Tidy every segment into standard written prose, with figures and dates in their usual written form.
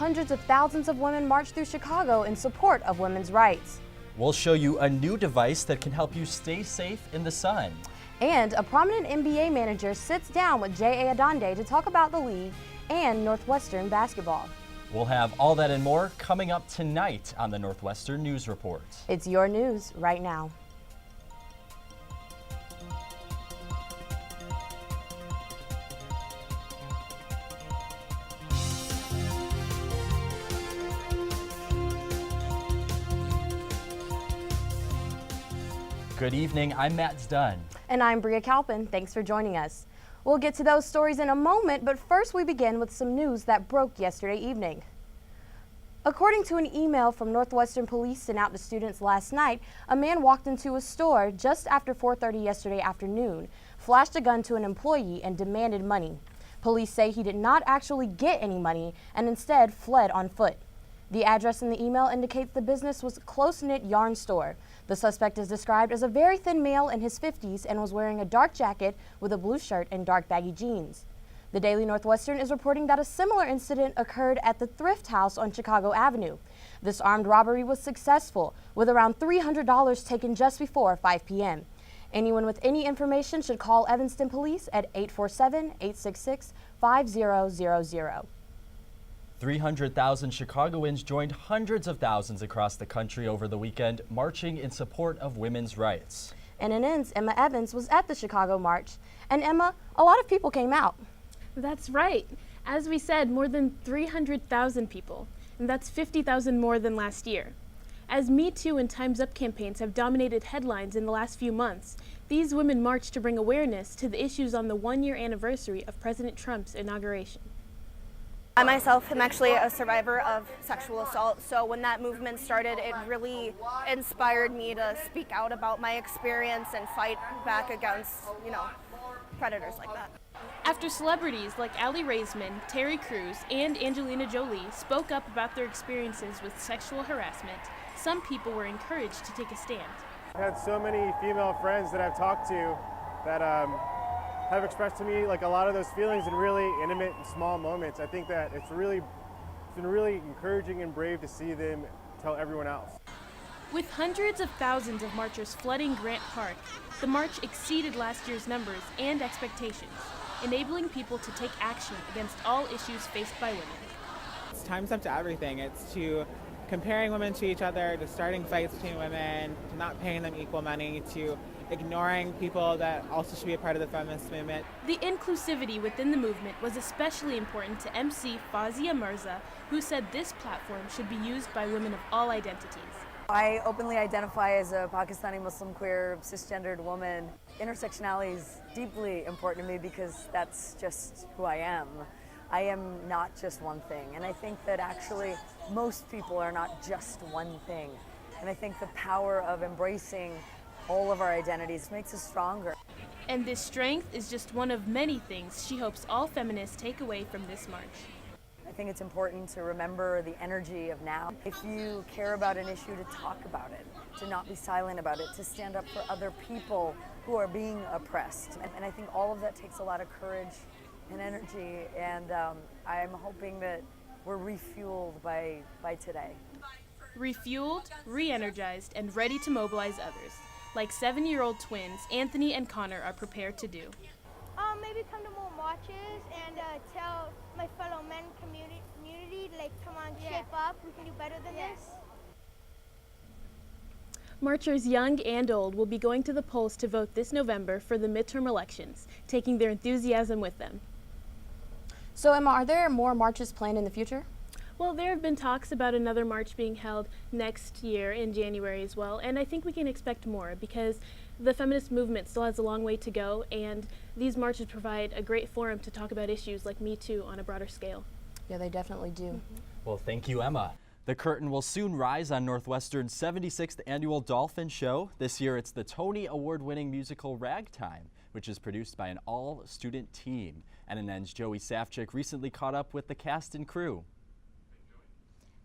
hundreds of thousands of women marched through Chicago in support of women's rights. We'll show you a new device that can help you stay safe in the sun. And a prominent NBA manager sits down with J.A. Adonde to talk about the league and Northwestern basketball. We'll have all that and more coming up tonight on the Northwestern News Report. It's your news right now. Good evening, I'm Matt Dunn. And I'm Bria Calpin. Thanks for joining us. We'll get to those stories in a moment, but first we begin with some news that broke yesterday evening. According to an email from Northwestern police sent out to students last night, a man walked into a store just after 4:30 yesterday afternoon, flashed a gun to an employee, and demanded money. Police say he did not actually get any money and instead fled on foot. The address in the email indicates the business was a close-knit yarn store. The suspect is described as a very thin male in his 50s and was wearing a dark jacket with a blue shirt and dark baggy jeans. The Daily Northwestern is reporting that a similar incident occurred at the Thrift House on Chicago Avenue. This armed robbery was successful, with around $300 taken just before 5 p.m. Anyone with any information should call Evanston Police at 847-866-5000. 300,000 Chicagoans joined hundreds of thousands across the country over the weekend, marching in support of women's rights. NNN's Emma Evans was at the Chicago March. And Emma, a lot of people came out. That's right. As we said, more than 300,000 people, and that's 50,000 more than last year. As Me Too and Time's Up campaigns have dominated headlines in the last few months, these women marched to bring awareness to the issues on the one-year anniversary of President Trump's inauguration. I myself am actually a survivor of sexual assault, so when that movement started, it really inspired me to speak out about my experience and fight back against, predators like that. After celebrities like Aly Raisman, Terry Crews, and Angelina Jolie spoke up about their experiences with sexual harassment, some people were encouraged to take a stand. I've had so many female friends that I've talked to that have expressed to me like a lot of those feelings in really intimate and small moments. I think that it's been really encouraging and brave to see them tell everyone else. With hundreds of thousands of marchers flooding Grant Park, the march exceeded last year's numbers and expectations, enabling people to take action against all issues faced by women. It's time's up to everything. It's to comparing women to each other, to starting fights between women, to not paying them equal money, to ignoring people that also should be a part of the feminist movement. The inclusivity within the movement was especially important to MC Fazia Mirza, who said this platform should be used by women of all identities. I openly identify as a Pakistani Muslim queer cisgendered woman. Intersectionality is deeply important to me because that's just who I am. I am not just one thing, and I think that actually most people are not just one thing. And I think the power of embracing all of our identities makes us stronger. And this strength is just one of many things she hopes all feminists take away from this march. I think it's important to remember the energy of now. If you care about an issue, to talk about it, to not be silent about it, to stand up for other people who are being oppressed. And I think all of that takes a lot of courage and energy, and I'm hoping that we're refueled by today. Refueled, re-energized, and ready to mobilize others, like 7-year-old twins Anthony and Connor are prepared to do. Maybe come to more marches and tell my fellow men community, like, come on, shape up, we can do better than this. Marchers young and old will be going to the polls to vote this November for the midterm elections, taking their enthusiasm with them. So Emma, are there more marches planned in the future? Well, there have been talks about another march being held next year in January as well, and I think we can expect more because the feminist movement still has a long way to go, and these marches provide a great forum to talk about issues like Me Too on a broader scale. Yeah, they definitely do. Well, thank you, Emma. The curtain will soon rise on Northwestern's 76th annual Dolphin Show. This year it's the Tony Award-winning musical Ragtime, which is produced by an all-student team. NNN's Joey Safchik recently caught up with the cast and crew.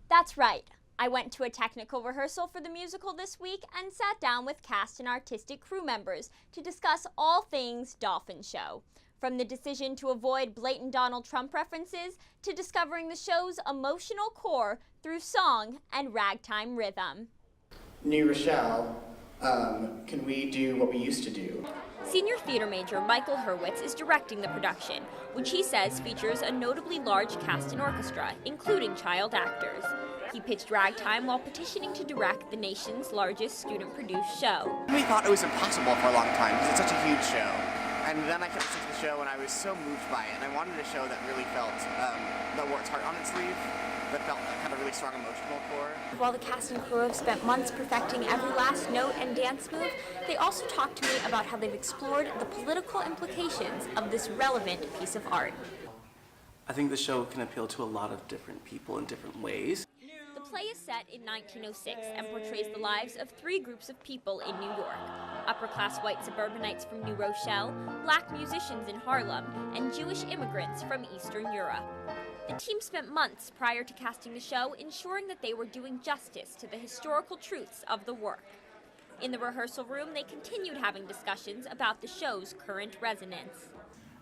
That's right. I went to a technical rehearsal for the musical this week and sat down with cast and artistic crew members to discuss all things Dolphin Show. From the decision to avoid blatant Donald Trump references to discovering the show's emotional core through song and ragtime rhythm. New Rochelle, can we do what we used to do? Senior theater major Michael Hurwitz is directing the production, which he says features a notably large cast and orchestra, including child actors. He pitched ragtime while petitioning to direct the nation's largest student-produced show. We thought it was impossible for a long time because it's such a huge show. And then I kept listening to the show and I was so moved by it, and I wanted a show that really felt, that wore its heart on its sleeve, that felt kind of really strong emotional core. While the cast and crew have spent months perfecting every last note and dance move, they also talked to me about how they've explored the political implications of this relevant piece of art. I think the show can appeal to a lot of different people in different ways. The play is set in 1906 and portrays the lives of three groups of people in New York: upper-class white suburbanites from New Rochelle, black musicians in Harlem, and Jewish immigrants from Eastern Europe. The team spent months prior to casting the show ensuring that they were doing justice to the historical truths of the work. In the rehearsal room, they continued having discussions about the show's current resonance.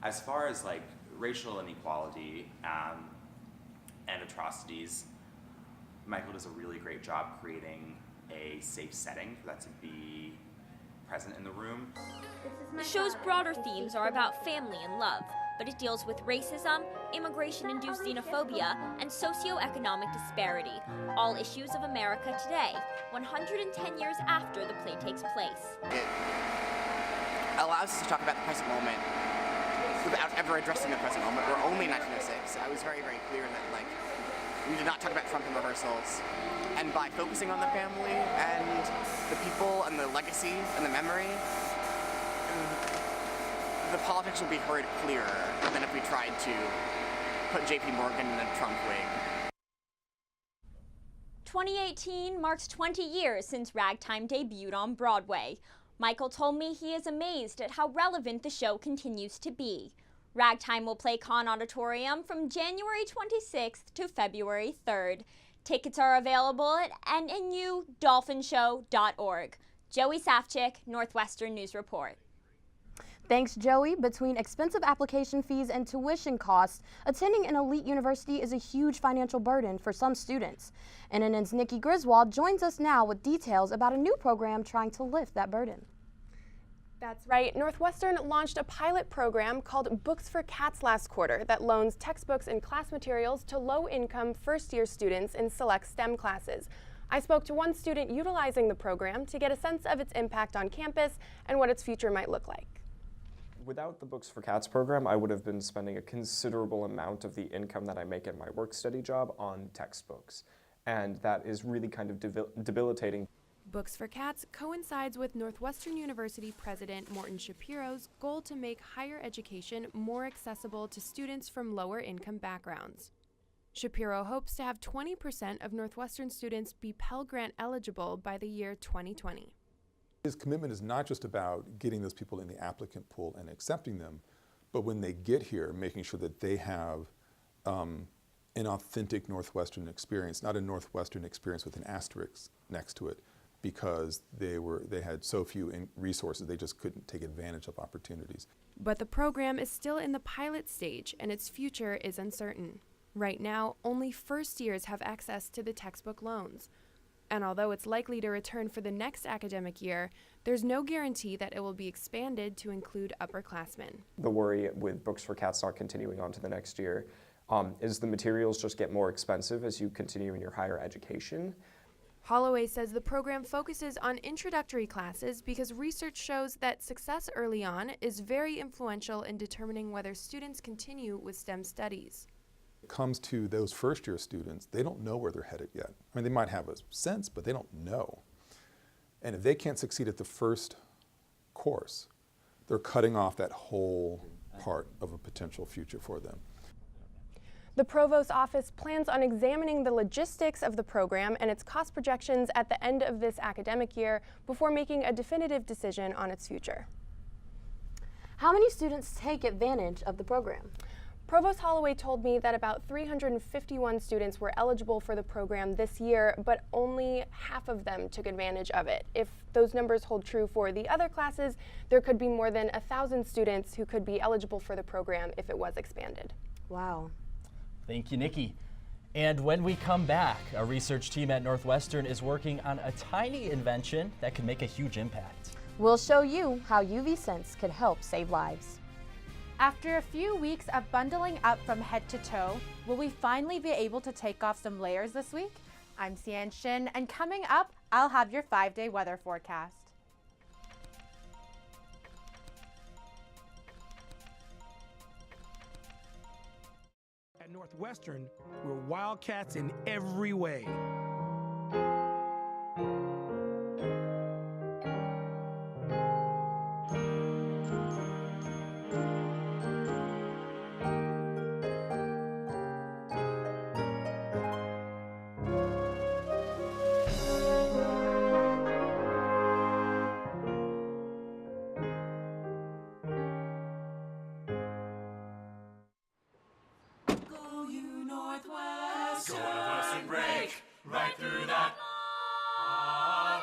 As far as like racial inequality and atrocities, Michael does a really great job creating a safe setting for that to be present in the room. The show's broader themes are about family and love, but it deals with racism, immigration-induced xenophobia, and socioeconomic disparity, all issues of America today, 110 years after the play takes place. It allows us to talk about the present moment without ever addressing the present moment. We're only in 1906. I was very, very clear that we did not talk about Trump in rehearsals. And by focusing on the family and the people and the legacy and the memory, the politics will be heard clearer than if we tried to put J.P. Morgan in a Trump wig. 2018 marked 20 years since Ragtime debuted on Broadway. Michael told me he is amazed at how relevant the show continues to be. Ragtime will play Conn Auditorium from January 26th to February 3rd. Tickets are available at nnudolphinshow.org. Joey Safchik, Northwestern News Report. Thanks, Joey. Between expensive application fees and tuition costs, attending an elite university is a huge financial burden for some students. NNN's Nikki Griswold joins us now with details about a new program trying to lift that burden. That's right. Northwestern launched a pilot program called Books for Cats last quarter that loans textbooks and class materials to low-income first-year students in select STEM classes. I spoke to one student utilizing the program to get a sense of its impact on campus and what its future might look like. Without the Books for Cats program, I would have been spending a considerable amount of the income that I make at my work-study job on textbooks. And that is really kind of debilitating. Books for Cats coincides with Northwestern University President Morton Shapiro's goal to make higher education more accessible to students from lower income backgrounds. Shapiro hopes to have 20% of Northwestern students be Pell Grant eligible by the year 2020. His commitment is not just about getting those people in the applicant pool and accepting them, but when they get here, making sure that they have an authentic Northwestern experience, not a Northwestern experience with an asterisk next to it, because they had so few resources, they just couldn't take advantage of opportunities. But the program is still in the pilot stage and its future is uncertain. Right now, only first years have access to the textbook loans. And although it's likely to return for the next academic year, there's no guarantee that it will be expanded to include upperclassmen. The worry with Books for Cats not continuing on to the next year is the materials just get more expensive as you continue in your higher education. Holloway says the program focuses on introductory classes because research shows that success early on is very influential in determining whether students continue with STEM studies. When it comes to those first-year students, they don't know where they're headed yet. I mean, they might have a sense, but they don't know. And if they can't succeed at the first course, they're cutting off that whole part of a potential future for them. The Provost's office plans on examining the logistics of the program and its cost projections at the end of this academic year before making a definitive decision on its future. How many students take advantage of the program? Provost Holloway told me that about 351 students were eligible for the program this year, but only half of them took advantage of it. If those numbers hold true for the other classes, there could be more than 1,000 students who could be eligible for the program if it was expanded. Wow. Thank you, Nikki. And when we come back, a research team at Northwestern is working on a tiny invention that can make a huge impact. We'll show you how UV Sense could help save lives. After a few weeks of bundling up from head to toe, will we finally be able to take off some layers this week? I'm Sian Shin, and coming up, I'll have your 5-day weather forecast. At Northwestern, we're wildcats in every way. Go Northwestern, break right through that.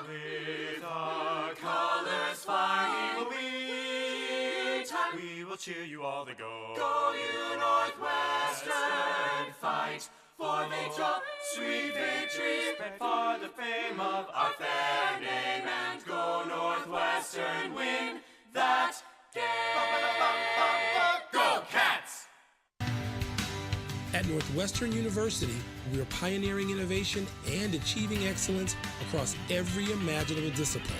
With our colors flying we will meet. We will cheer you all to go. Go you Northwestern, fight for victory, sweet victory, spread for the fame of our fair name, and go Northwestern, win that game. Go Cats! At Northwestern University, we are pioneering innovation and achieving excellence across every imaginable discipline.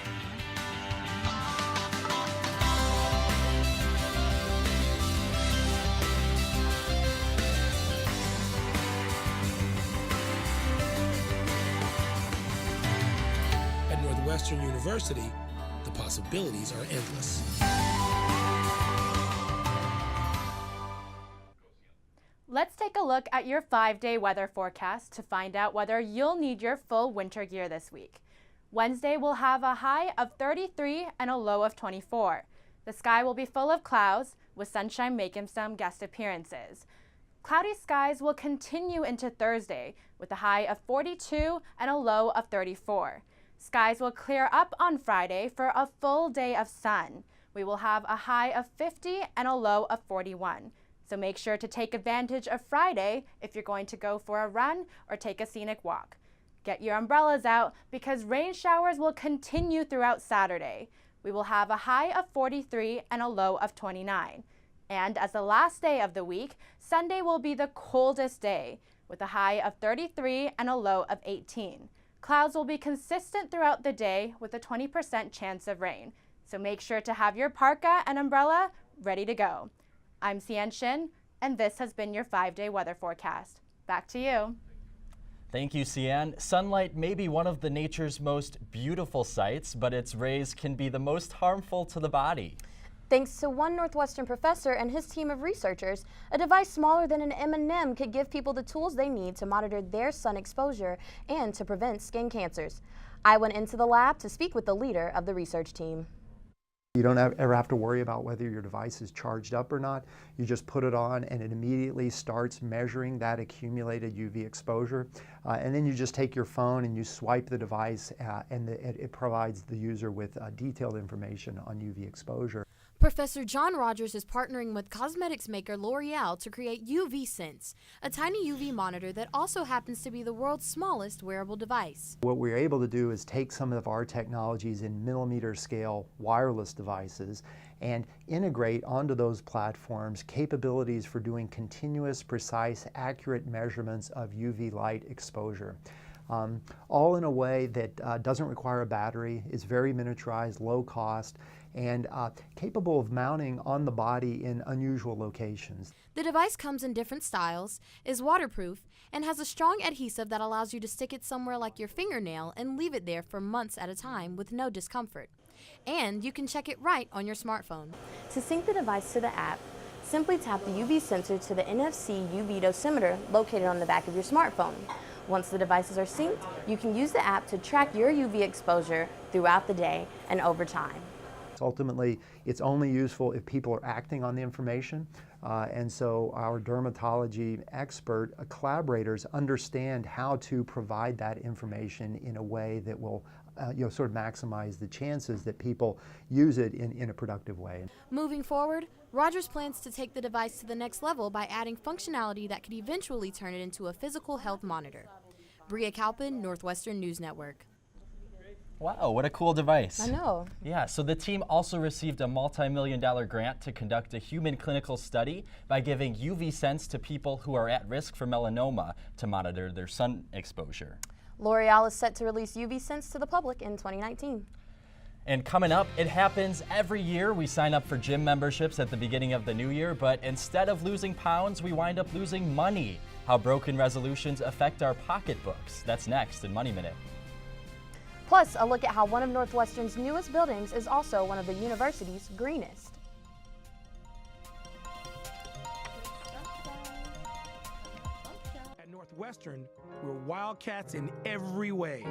At Northwestern University, the possibilities are endless. Let's take a look at your 5-day weather forecast to find out whether you'll need your full winter gear this week. Wednesday will have a high of 33 and a low of 24. The sky will be full of clouds, with sunshine making some guest appearances. Cloudy skies will continue into Thursday, with a high of 42 and a low of 34. Skies will clear up on Friday for a full day of sun. We will have a high of 50 and a low of 41. So make sure to take advantage of Friday if you're going to go for a run or take a scenic walk. Get your umbrellas out because rain showers will continue throughout Saturday. We will have a high of 43 and a low of 29. And as the last day of the week, Sunday will be the coldest day with a high of 33 and a low of 18. Clouds will be consistent throughout the day with a 20% chance of rain. So make sure to have your parka and umbrella ready to go. I'm Sian Shin, and this has been your 5-day weather forecast. Back to you. Thank you, Sian. Sunlight may be one of the nature's most beautiful sights, but its rays can be the most harmful to the body. Thanks to one Northwestern professor and his team of researchers, a device smaller than an M&M could give people the tools they need to monitor their sun exposure and to prevent skin cancers. I went into the lab to speak with the leader of the research team. You don't ever have to worry about whether your device is charged up or not. You just put it on and it immediately starts measuring that accumulated UV exposure. And then you just take your phone and you swipe the device and it provides the user with detailed information on UV exposure. Professor John Rogers is partnering with cosmetics maker L'Oreal to create UV Sense, a tiny UV monitor that also happens to be the world's smallest wearable device. What we're able to do is take some of our technologies in millimeter scale wireless devices and integrate onto those platforms capabilities for doing continuous, precise, accurate measurements of UV light exposure. All in a way that doesn't require a battery, is very miniaturized, low cost, and capable of mounting on the body in unusual locations. The device comes in different styles, is waterproof, and has a strong adhesive that allows you to stick it somewhere like your fingernail and leave it there for months at a time with no discomfort. And you can check it right on your smartphone. To sync the device to the app, simply tap the UV sensor to the NFC UV dosimeter located on the back of your smartphone. Once the devices are synced, you can use the app to track your UV exposure throughout the day and over time. Ultimately, it's only useful if people are acting on the information And so our dermatology expert collaborators understand how to provide that information in a way that will sort of maximize the chances that people use it in a productive way. Moving forward, Rogers plans to take the device to the next level by adding functionality that could eventually turn it into a physical health monitor. Bria Kalpin, Northwestern News Network. Wow, what a cool device. I know. Yeah, so the team also received a multi-million-dollar grant to conduct a human clinical study by giving UV Sense to people who are at risk for melanoma to monitor their sun exposure. L'Oreal is set to release UV Sense to the public in 2019. And coming up, it happens every year. We sign up for gym memberships at the beginning of the new year, but instead of losing pounds, we wind up losing money. How broken resolutions affect our pocketbooks. That's next in Money Minute. Plus, a look at how one of Northwestern's newest buildings is also one of the university's greenest. At Northwestern, we're wildcats in every way.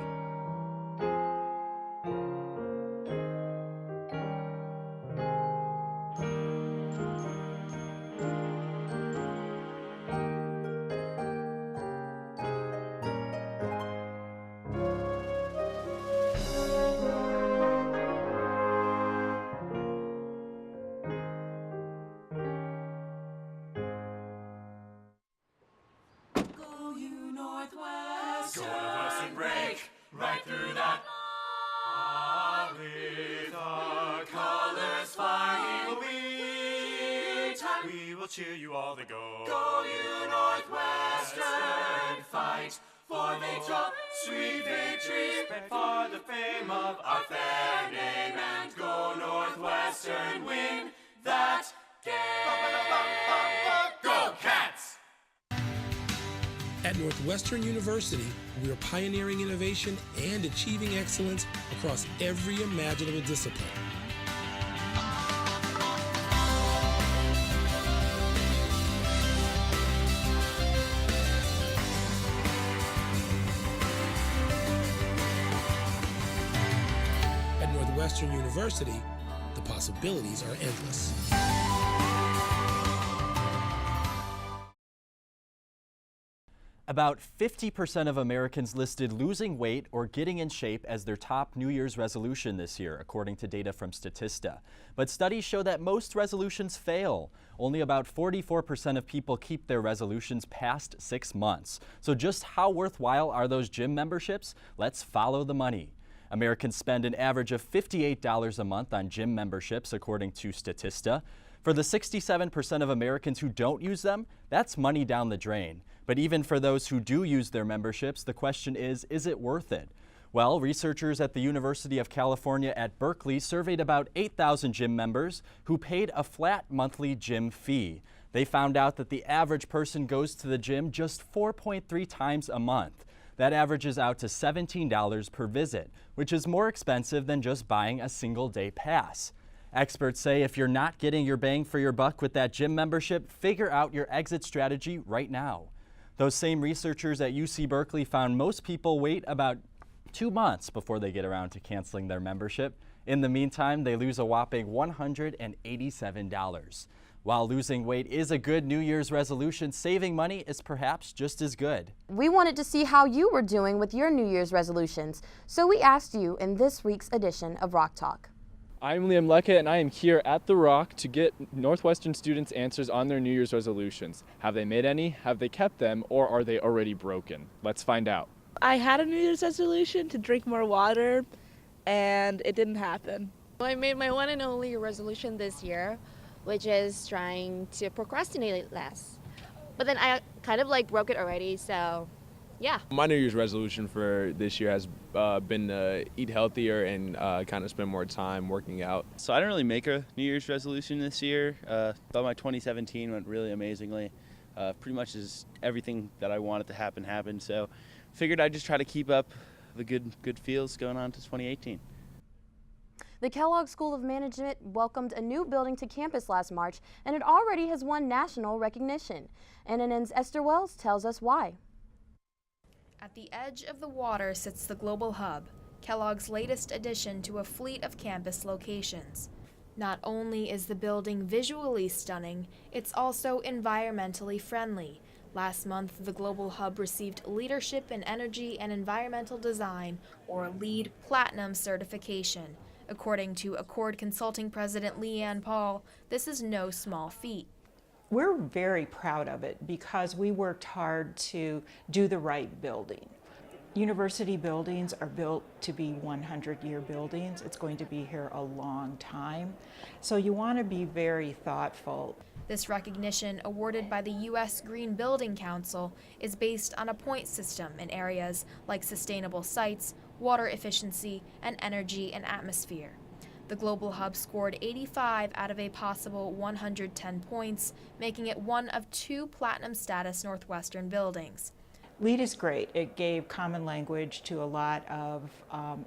Northwestern break right through that. With our colors flying, we will cheer you all the go. Go you Northwestern, fight for victory, sweet victory, for the fame of our fair name, and go Northwestern, win that game. Go Cats! At Northwestern University, we are pioneering innovation and achieving excellence across every imaginable discipline. At Northwestern University, the possibilities are endless. About 50% of Americans listed losing weight or getting in shape as their top New Year's resolution this year, according to data from Statista. But studies show that most resolutions fail. Only about 44% of people keep their resolutions past 6 months. So just how worthwhile are those gym memberships? Let's follow the money. Americans spend an average of $58 a month on gym memberships, according to Statista. For the 67% of Americans who don't use them, that's money down the drain. But even for those who do use their memberships, the question is it worth it? Well, researchers at the University of California at Berkeley surveyed about 8,000 gym members who paid a flat monthly gym fee. They found out that the average person goes to the gym just 4.3 times a month. That averages out to $17 per visit, which is more expensive than just buying a single-day pass. Experts say if you're not getting your bang for your buck with that gym membership, figure out your exit strategy right now. Those same researchers at UC Berkeley found most people wait about 2 months before they get around to canceling their membership. In the meantime, they lose a whopping $187. While losing weight is a good New Year's resolution, saving money is perhaps just as good. We wanted to see how you were doing with your New Year's resolutions, so we asked you in this week's edition of Rock Talk. I'm Liam Leckett, and I am here at The Rock to get Northwestern students' answers on their New Year's resolutions. Have they made any? Have they kept them? Or are they already broken? Let's find out. I had a New Year's resolution to drink more water, and it didn't happen. I made my one and only resolution this year, which is trying to procrastinate less. But then I kind of broke it already, so yeah. My New Year's resolution for this year has been to eat healthier and kind of spend more time working out. So I didn't really make a New Year's resolution this year. Thought my 2017 went really amazingly. Pretty much is everything that I wanted to happen happened. So figured I'd just try to keep up the good feels going on to 2018. The Kellogg School of Management welcomed a new building to campus last March, and it already has won national recognition. NNN's Esther Wells tells us why. At the edge of the water sits the Global Hub, Kellogg's latest addition to a fleet of campus locations. Not only is the building visually stunning, it's also environmentally friendly. Last month, the Global Hub received Leadership in Energy and Environmental Design, or LEED Platinum certification. According to Accord Consulting President Leanne Paul, this is no small feat. We're very proud of it because we worked hard to do the right building. University buildings are built to be 100-year buildings. It's going to be here a long time. So you want to be very thoughtful. This recognition, awarded by the U.S. Green Building Council, is based on a point system in areas like sustainable sites, water efficiency, and energy and atmosphere. The Global Hub scored 85 out of a possible 110 points, making it one of 2 platinum status Northwestern buildings. LEED is great. It gave common language to a lot of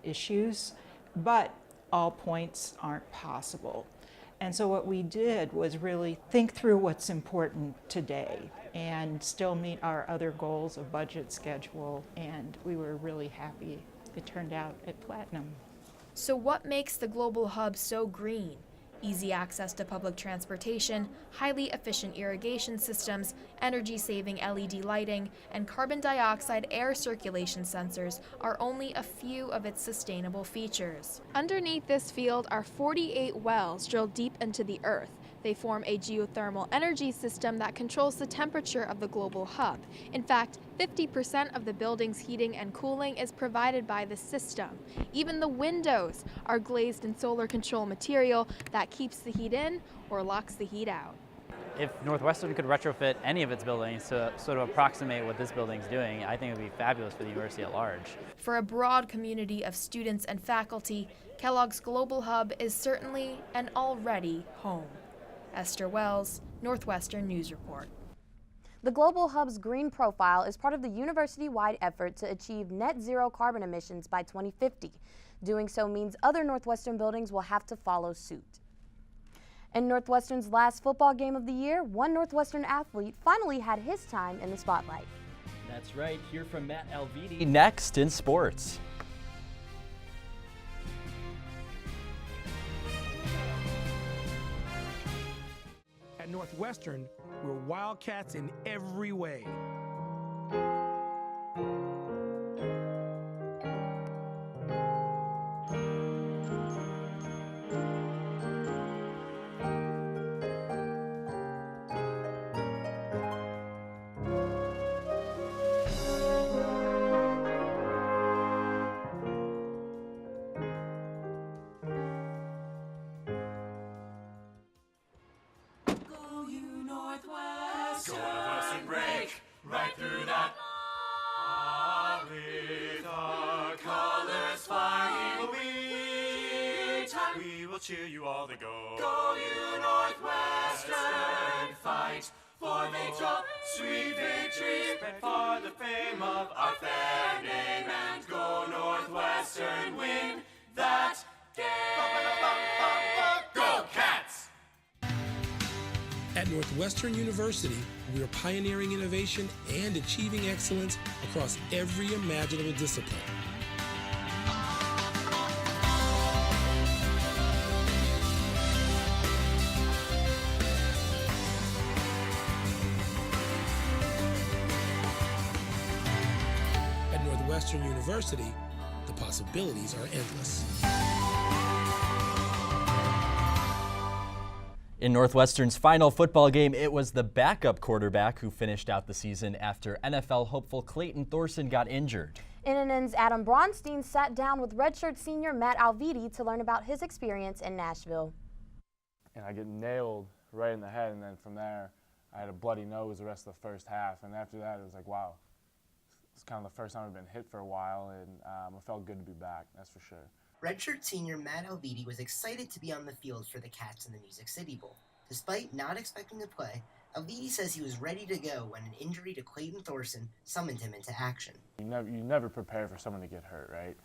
issues, but all points aren't possible. And so what we did was really think through what's important today and still meet our other goals of budget, schedule, and we were really happy it turned out at platinum. So what makes the Global Hub so green? Easy access to public transportation, highly efficient irrigation systems, energy-saving LED lighting, and carbon dioxide air circulation sensors are only a few of its sustainable features. Underneath this field are 48 wells drilled deep into the earth. They form a geothermal energy system that controls the temperature of the Global Hub. In fact, 50% of the building's heating and cooling is provided by the system. Even the windows are glazed in solar control material that keeps the heat in or locks the heat out. If Northwestern could retrofit any of its buildings to sort of approximate what this building's doing, I think it would be fabulous for the university at large. For a broad community of students and faculty, Kellogg's Global Hub is certainly and already home. Esther Wells, Northwestern News Report. The Global Hub's green profile is part of the university-wide effort to achieve net zero carbon emissions by 2050. Doing so means other Northwestern buildings will have to follow suit. In Northwestern's last football game of the year, one Northwestern athlete finally had his time in the spotlight. That's right. Hear from Matt Alviti next in sports. At Northwestern, we're Wildcats in every way. Go Northwestern, break right through that. With our colors flying, we will cheer you all the go. Go you Northwestern, fight for victory, sweet victory, for the fame of our fair name, and go Northwestern, win that game. Go Cats! At Northwestern University, we are pioneering innovation and achieving excellence across every imaginable discipline. At Northwestern University, the possibilities are endless. In Northwestern's final football game, it was the backup quarterback who finished out the season after NFL hopeful Clayton Thorson got injured. NNN's Adam Braunstein sat down with redshirt senior Matt Alviti to learn about his experience in Nashville. And I get nailed right in the head, and then from there, I had a bloody nose the rest of the first half. And after that, it was like, wow, it's kind of the first time I've been hit for a while, and it felt good to be back, that's for sure. Redshirt senior Matt Alviti was excited to be on the field for the Cats in the Music City Bowl. Despite not expecting to play, Alviti says he was ready to go when an injury to Clayton Thorson summoned him into action. You never prepare for someone to get hurt, right?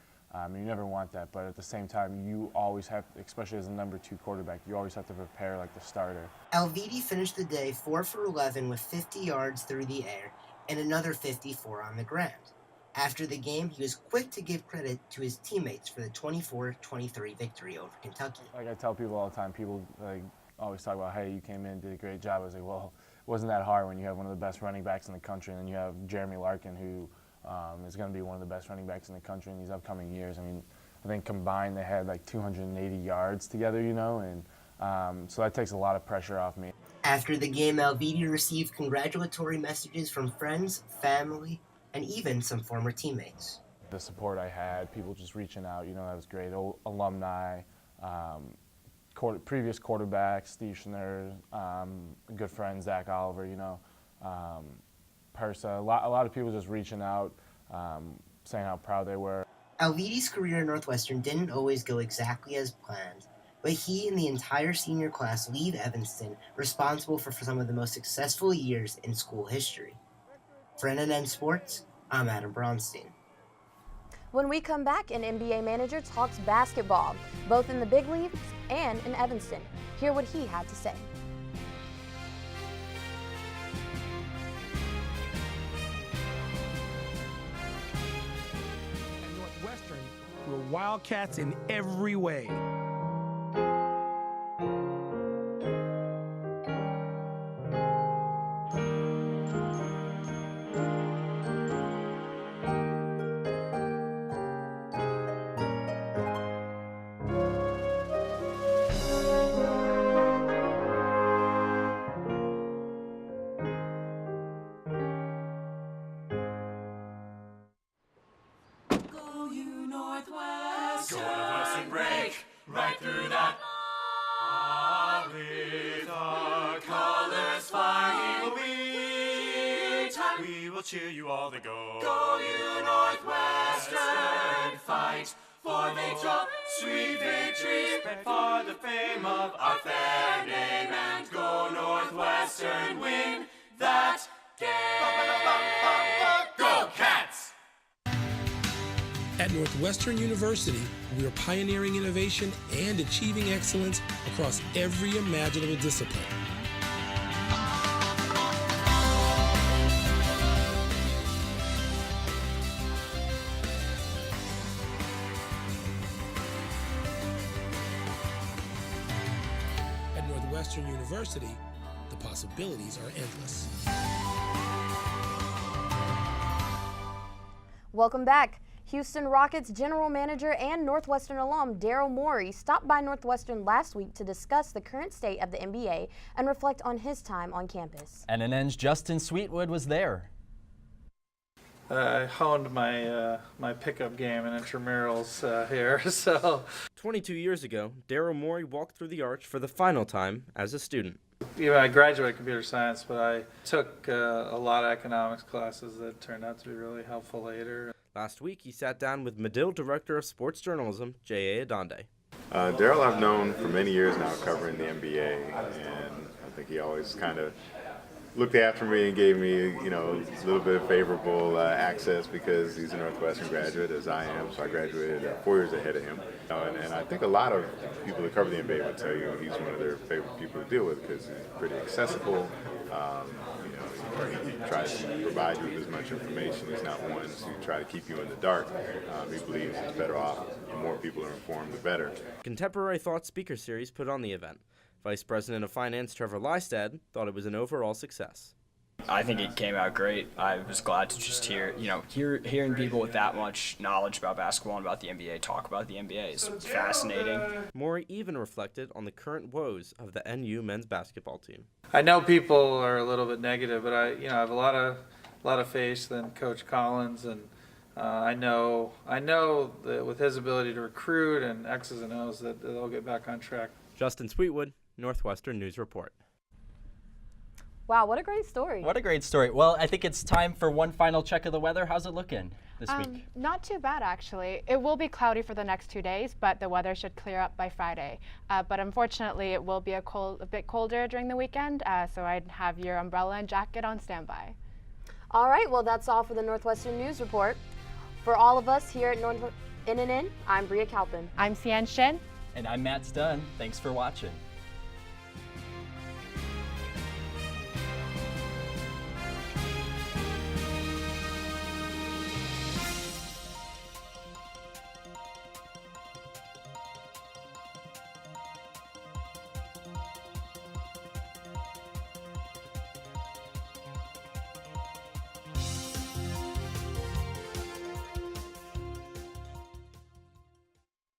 You never want that, but at the same time, you always have, especially as a number 2 quarterback, you always have to prepare like the starter. Alviti finished the day 4 for 11 with 50 yards through the air and another 54 on the ground. After the game, he was quick to give credit to his teammates for the 24-23 victory over Kentucky. Like I tell people all the time, people always talk about, hey, you came in, did a great job. I was like, well, it wasn't that hard when you have one of the best running backs in the country, and then you have Jeremy Larkin, who is going to be one of the best running backs in the country in these upcoming years. I mean, I think combined they had like 280 yards together, and so that takes a lot of pressure off me. After the game, Alviti received congratulatory messages from friends, family, and even some former teammates. The support I had, people just reaching out, that was great. Alumni, previous quarterbacks, Steve Schnurr, good friend Zach Oliver, Persa. A lot of people just reaching out, saying how proud they were. Alviti's career at Northwestern didn't always go exactly as planned, but he and the entire senior class leave Evanston responsible for some of the most successful years in school history. For NNN Sports, I'm Adam Bronstein. When we come back, an NBA manager talks basketball, both in the big leagues and in Evanston. Hear what he had to say. At Northwestern, we're Wildcats in every way. Northwestern break right through that. With our colors flying, we will cheer you all the go. Go you Northwestern, fight for victory, sweet victory, spread for the fame of our fair name, and go Northwestern, win that game. Go Cats! At Northwestern University, we are pioneering innovation and achieving excellence across every imaginable discipline. At Northwestern University, the possibilities are endless. Welcome back. Houston Rockets general manager and Northwestern alum Daryl Morey stopped by Northwestern last week to discuss the current state of the NBA and reflect on his time on campus. NNN's Justin Sweetwood was there. I honed my pickup game in intramurals here. So, 22 years ago, Daryl Morey walked through the arch for the final time as a student. I graduated computer science, but I took a lot of economics classes that turned out to be really helpful later. Last week, he sat down with Medill Director of Sports Journalism, J.A. Adonde. Daryl I've known for many years now covering the NBA, and I think he always kind of looked after me and gave me, a little bit of favorable access because he's a Northwestern graduate, as I am, so I graduated 4 years ahead of him. And I think a lot of people that cover the NBA would tell you he's one of their favorite people to deal with because he's pretty accessible. He tries to provide you with as much information. He's not one to try to keep you in the dark. He believes it's better off. The more people are informed, the better. Contemporary Thought Speaker Series put on the event. Vice President of Finance Trevor Lystad thought it was an overall success. I think it came out great. I was glad to just hearing people with that much knowledge about basketball and about the NBA talk about the NBA is fascinating. Morey even reflected on the current woes of the NU men's basketball team. I know people are a little bit negative, but I have a lot of faith in Coach Collins, and I know that with his ability to recruit and X's and O's that they'll get back on track. Justin Sweetwood, Northwestern News Report. Wow, what a great story. What a great story. Well, I think it's time for one final check of the weather. How's it looking this week? Not too bad, actually. It will be cloudy for the next 2 days, but the weather should clear up by Friday. But unfortunately, it will be a bit colder during the weekend, so I'd have your umbrella and jacket on standby. All right, well, that's all for the Northwestern News Report. For all of us here at NNN, I'm Bria Kalpin. I'm Sian Shin. And I'm Matt Stunn. Thanks for watching.